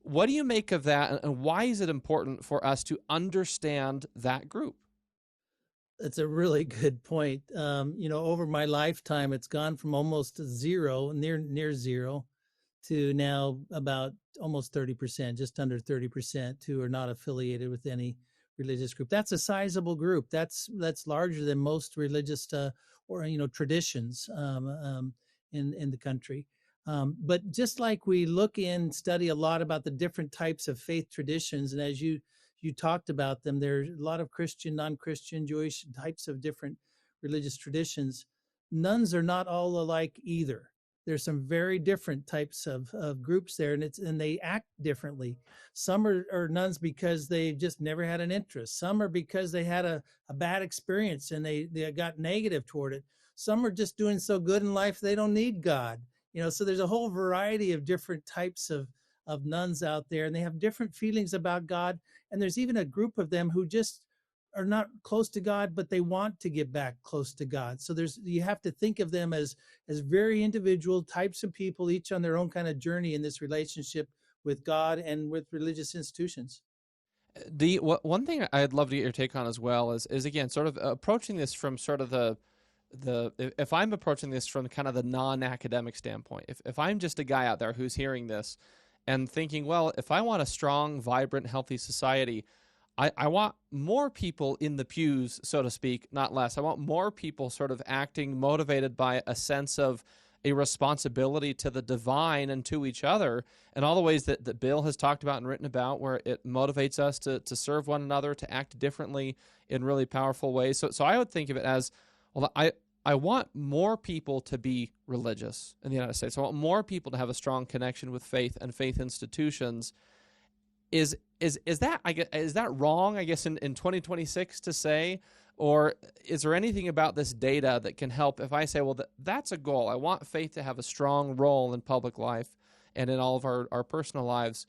What do you make of that, and why is it important for us to understand that group?
That's a really good point. Over my lifetime, it's gone from almost zero, near zero, to now about almost 30%, just under 30%, who are not affiliated with any religious group. That's a sizable group. That's larger than most religious traditions in the country. But just like we look and study a lot about the different types of faith traditions, and as you talked about them, there's a lot of Christian, non-Christian, Jewish types of different religious traditions. Nuns are not all alike either. There's some very different types of groups there, and they act differently. Some are nuns because they just never had an interest. Some are because they had a bad experience and they got negative toward it. Some are just doing so good in life they don't need God. So there's a whole variety of different types of nuns out there, and they have different feelings about God. And there's even a group of them who just are not close to God, but they want to get back close to God. So you have to think of them as very individual types of people, each on their own kind of journey in this relationship with God and with religious institutions.
One thing I'd love to get your take on as well is again, sort of approaching this from sort of if I'm approaching this from kind of the non-academic standpoint, if I'm just a guy out there who's hearing this and thinking, well, if I want a strong, vibrant, healthy society, I want more people in the pews, so to speak, not less. I want more people sort of acting motivated by a sense of a responsibility to the divine and to each other, and all the ways that Bill has talked about and written about, where it motivates us to serve one another, to act differently in really powerful ways. So I would think of it as, well, I want more people to be religious in the United States. I want more people to have a strong connection with faith and faith institutions. Is that wrong, I guess, in 2026 to say? Or is there anything about this data that can help if I say, well, that's a goal. I want faith to have a strong role in public life and in all of our personal lives.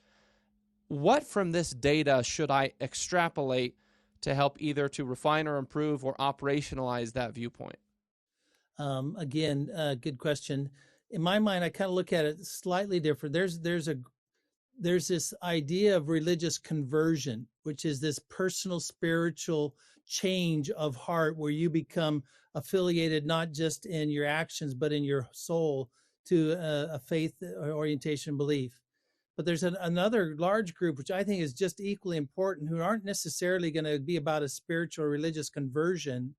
What from this data should I extrapolate to help either to refine or improve or operationalize that viewpoint?
Again, good question. In my mind, I kind of look at it slightly different. There's this idea of religious conversion, which is this personal spiritual change of heart where you become affiliated not just in your actions, but in your soul to a faith orientation belief. But there's another large group, which I think is just equally important, who aren't necessarily going to be about a spiritual or religious conversion,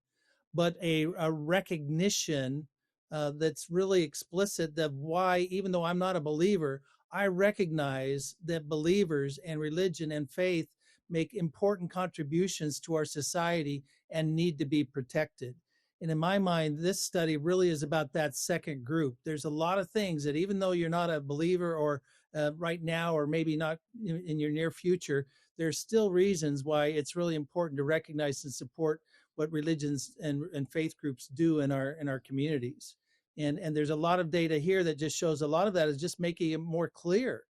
but a recognition that's really explicit of why, even though I'm not a believer, I recognize that believers and religion and faith make important contributions to our society and need to be protected. And in my mind, this study really is about that second group. There's a lot of things that even though you're not a believer or right now, or maybe not in your near future, there's still reasons why it's really important to recognize and support what religions and faith groups do in our communities. And there's a lot of data here that just shows a lot of that is just making it more clear,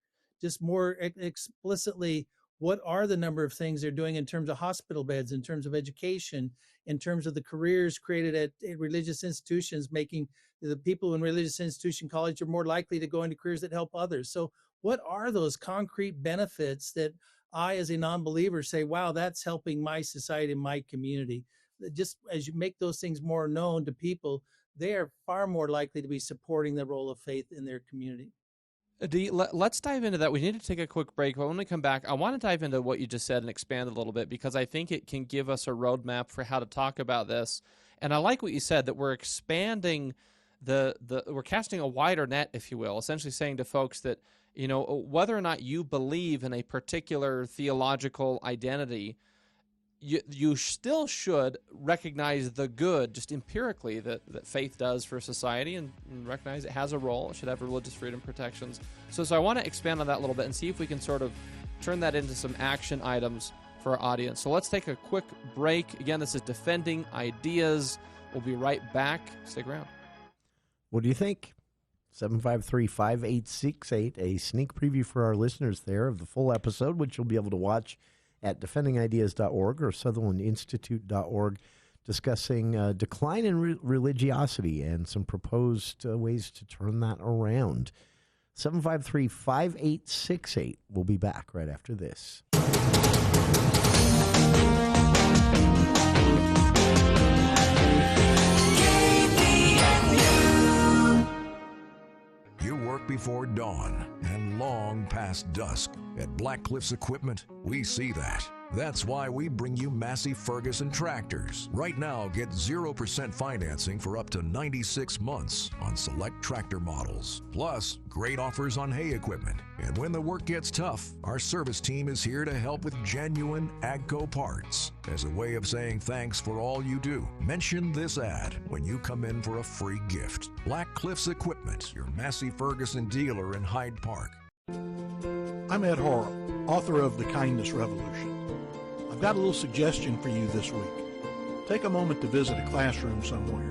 just more explicitly what are the number of things they're doing in terms of hospital beds, in terms of education, in terms of the careers created at religious institutions, making the people in religious institution college are more likely to go into careers that help others. So what are those concrete benefits that I, as a non-believer, say, wow, that's helping my society, my community? Just as you make those things more known to people, they are far more likely to be supporting the role of faith in their community.
Let's dive into that. We need to take a quick break, but when we come back, I want to dive into what you just said and expand a little bit, because I think it can give us a roadmap for how to talk about this. And I like what you said, that we're expanding we're casting a wider net, if you will, essentially saying to folks that, whether or not you believe in a particular theological identity, you still should recognize the good, just empirically, that faith does for society, and recognize it has a role. It should have religious freedom protections. So I want to expand on that a little bit and see if we can sort of turn that into some action items for our audience. So let's take a quick break. Again, this is Defending Ideas. We'll be right back. Stick around.
What do you think? 753-5868, a sneak preview for our listeners there of the full episode, which you'll be able to watch at defendingideas.org or sutherlandinstitute.org, discussing decline in religiosity and some proposed ways to turn that around. 753-5868. We'll be back right after this.
You work before dawn and long past dusk. At Black Cliffs Equipment, we see that. That's why we bring you Massey Ferguson tractors. Right now, get 0% financing for up to 96 months on select tractor models. Plus, great offers on hay equipment. And when the work gets tough, our service team is here to help with genuine AGCO parts. As a way of saying thanks for all you do, mention this ad when you come in for a free gift. Black Cliffs Equipment, your Massey Ferguson dealer in Hyde Park.
I'm Ed Horrell, author of The Kindness Revolution. I've got a little suggestion for you this week. Take a moment to visit a classroom somewhere.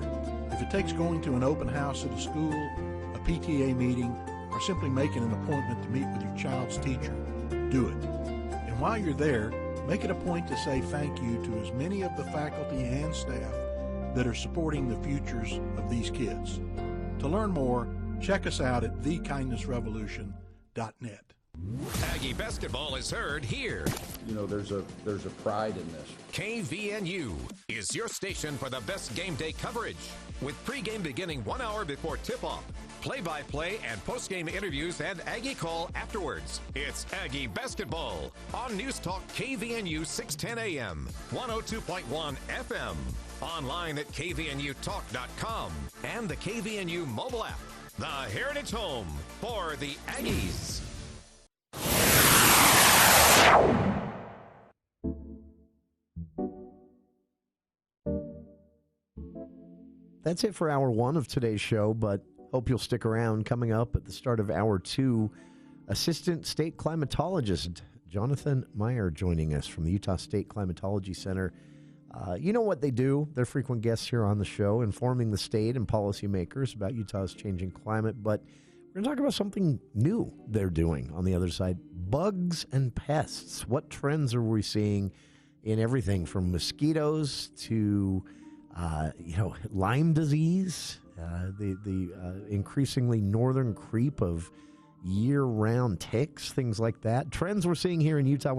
If it takes going to an open house at a school, a PTA meeting, or simply making an appointment to meet with your child's teacher, do it. And while you're there, make it a point to say thank you to as many of the faculty and staff that are supporting the futures of these kids. To learn more, check us out at thekindnessrevolution.net.
Aggie basketball is heard here.
You know, there's a pride in this.
KVNU is your station for the best game day coverage. With pregame beginning 1 hour before tip-off, play-by-play and postgame interviews and Aggie call afterwards. It's Aggie basketball on News Talk KVNU 610 AM, 102.1 FM. Online at kvnutalk.com and the KVNU mobile app. The Heritage Home for the Aggies.
That's it for hour one of today's show, but hope you'll stick around. Coming up at the start of hour two, Assistant State Climatologist Jonathan Meyer joining us from the Utah State Climatology Center. You know what they do. They're frequent guests here on the show, informing the state and policymakers about Utah's changing climate, but we're going to talk about something new they're doing on the other side. Bugs and pests. What trends are we seeing in everything from mosquitoes to Lyme disease, the increasingly northern creep of year-round ticks, things like that. Trends we're seeing here in Utah.